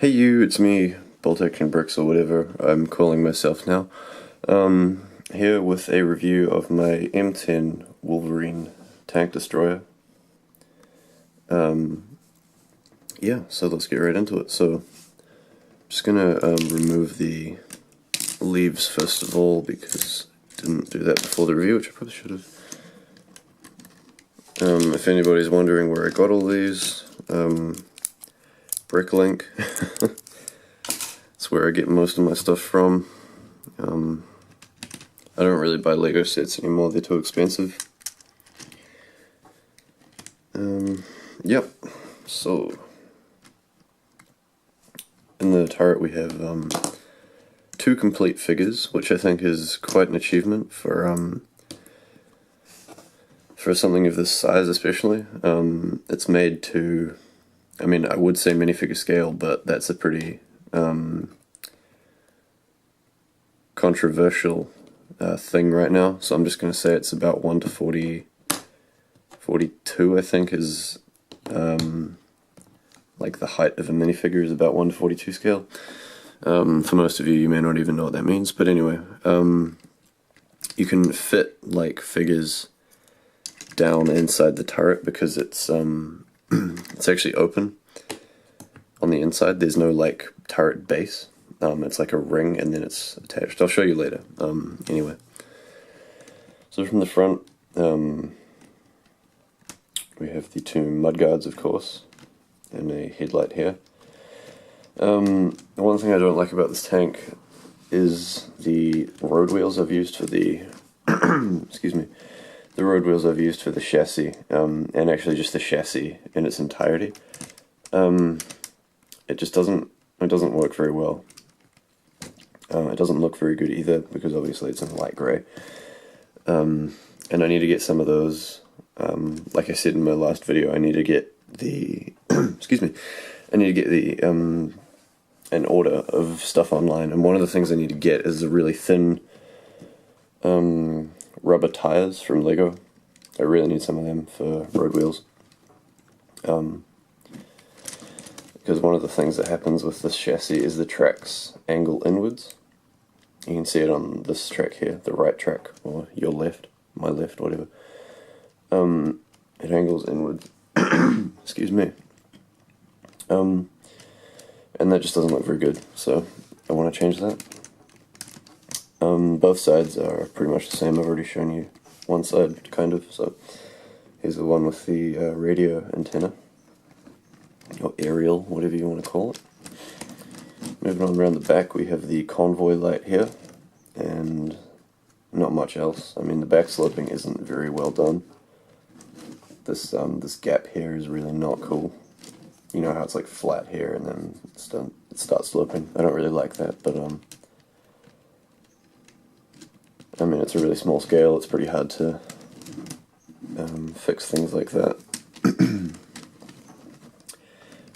Hey you, it's me, Bolt Action Bricks or whatever I'm calling myself now. Here with a review of my M10 Wolverine tank destroyer. Yeah, so let's get right into it. So, I'm just gonna remove the leaves first of all because I didn't do that before the review, which I probably should have. If anybody's wondering where I got all these, Bricklink. That's where I get most of my stuff from. I don't really buy Lego sets anymore, they're too expensive. Yep, so in the turret we have two complete figures, which I think is quite an achievement for something of this size especially. It's made to, I mean, I would say minifigure scale, but that's a pretty controversial thing right now, so I'm just going to say it's about 1 to 42, I think, is like the height of a minifigure is about 1 to 42 scale. For most of you, you may not even know what that means, but anyway, you can fit like figures down inside the turret because it's it's actually open on the inside. There's no like turret base. It's like a ring and then it's attached. I'll show you later. Anyway, so from the front, we have the two mudguards, of course, and a headlight here. The one thing I don't like about this tank is the road wheels I've used for the excuse me, the road wheels I've used for the chassis, and actually just the chassis in its entirety. It just doesn't work very well. It doesn't look very good either because obviously it's in light grey. And I need to get some of those. Like I said in my last video, I need to get the excuse me, I need to get the an order of stuff online, and one of the things I need to get is a really thin rubber tires from Lego. I really need some of them for road wheels. Because one of the things that happens with this chassis is the tracks angle inwards. You can see it on this track here, the right track, or your left, my left, whatever. It angles inwards. Excuse me. And that just doesn't look very good, so I want to change that. Both sides are pretty much the same. I've already shown you one side, kind of, so here's the one with the radio antenna, or aerial, whatever you want to call it. Moving on around the back, we have the convoy light here, and not much else. I mean, the back sloping isn't very well done. This gap here is really not cool. You know how it's like flat here and then it starts sloping. I don't really like that, but I mean, it's a really small scale. It's pretty hard to fix things like that.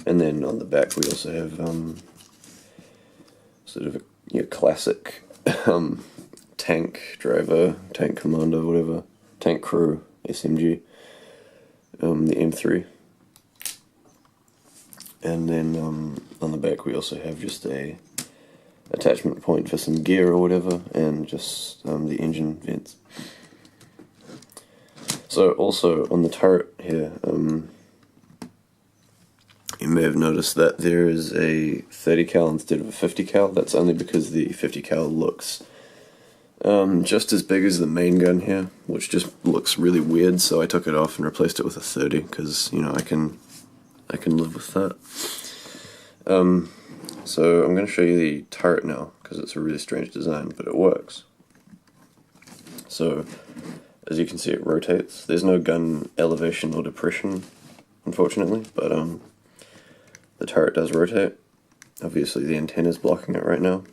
And then on the back we also have sort of a classic tank driver, tank commander, whatever, tank crew, SMG, the M3. And then on the back we also have just a attachment point for some gear or whatever, and just the engine vents. So also on the turret here, you may have noticed that there is a 30 cal instead of a 50 cal. That's only because the 50 cal looks just as big as the main gun here, which just looks really weird, so I took it off and replaced it with a 30, because, you know, I can live with that. So I'm going to show you the turret now, because it's a really strange design, but it works. So, as you can see, it rotates. There's no gun elevation or depression, unfortunately, but the turret does rotate. Obviously the antenna is blocking it right now.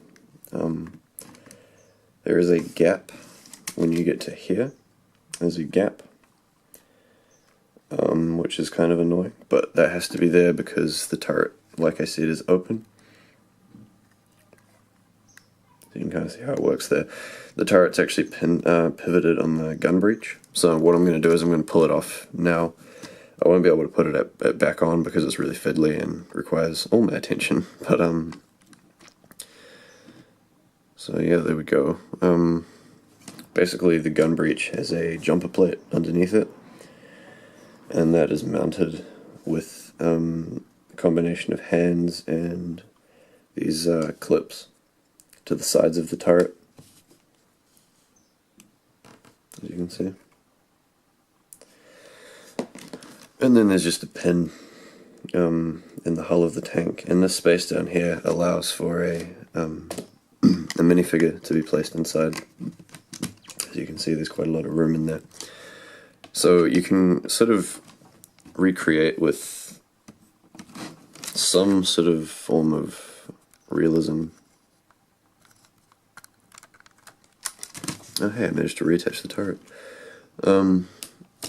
There is a gap when you get to here. There's a gap, which is kind of annoying, but that has to be there because the turret, like I said, is open. So you can kind of see how it works there. The turret's actually pivoted on the gun breech, so what I'm going to do is I'm going to pull it off now. I won't be able to put it back on because it's really fiddly and requires all my attention. But so yeah, there we go. Basically, the gun breech has a jumper plate underneath it, and that is mounted with a combination of hands and these clips to the sides of the turret, as you can see. And then there's just a pin in the hull of the tank, and this space down here allows for a minifigure to be placed inside. As you can see, there's quite a lot of room in there. So you can sort of recreate with some sort of form of realism. Oh hey, I managed to reattach the turret.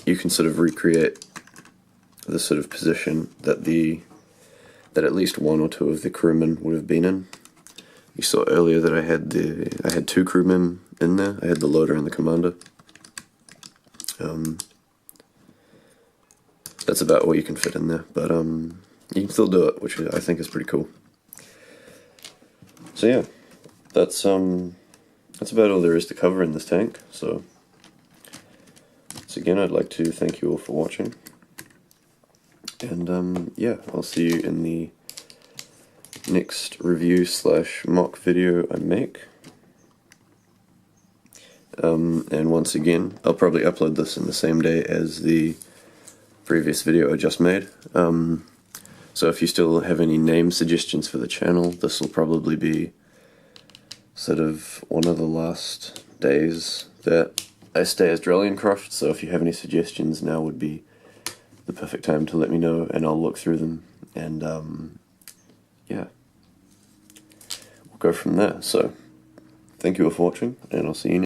You can sort of recreate the sort of position that at least one or two of the crewmen would have been in. You saw earlier that I had two crewmen in there. I had the loader and the commander. That's about all you can fit in there, but you can still do it, which I think is pretty cool. So yeah, that's about all there is to cover in this tank. So once again, I'd like to thank you all for watching, and yeah, I'll see you in the next review / mock video I make. And once again, I'll probably upload this in the same day as the previous video I just made. So if you still have any name suggestions for the channel, this will probably be sort of one of the last days that I stay as DralionCrafts, so if you have any suggestions, now would be the perfect time to let me know, and I'll look through them, and yeah, we'll go from there. So thank you all for watching, and I'll see you next time.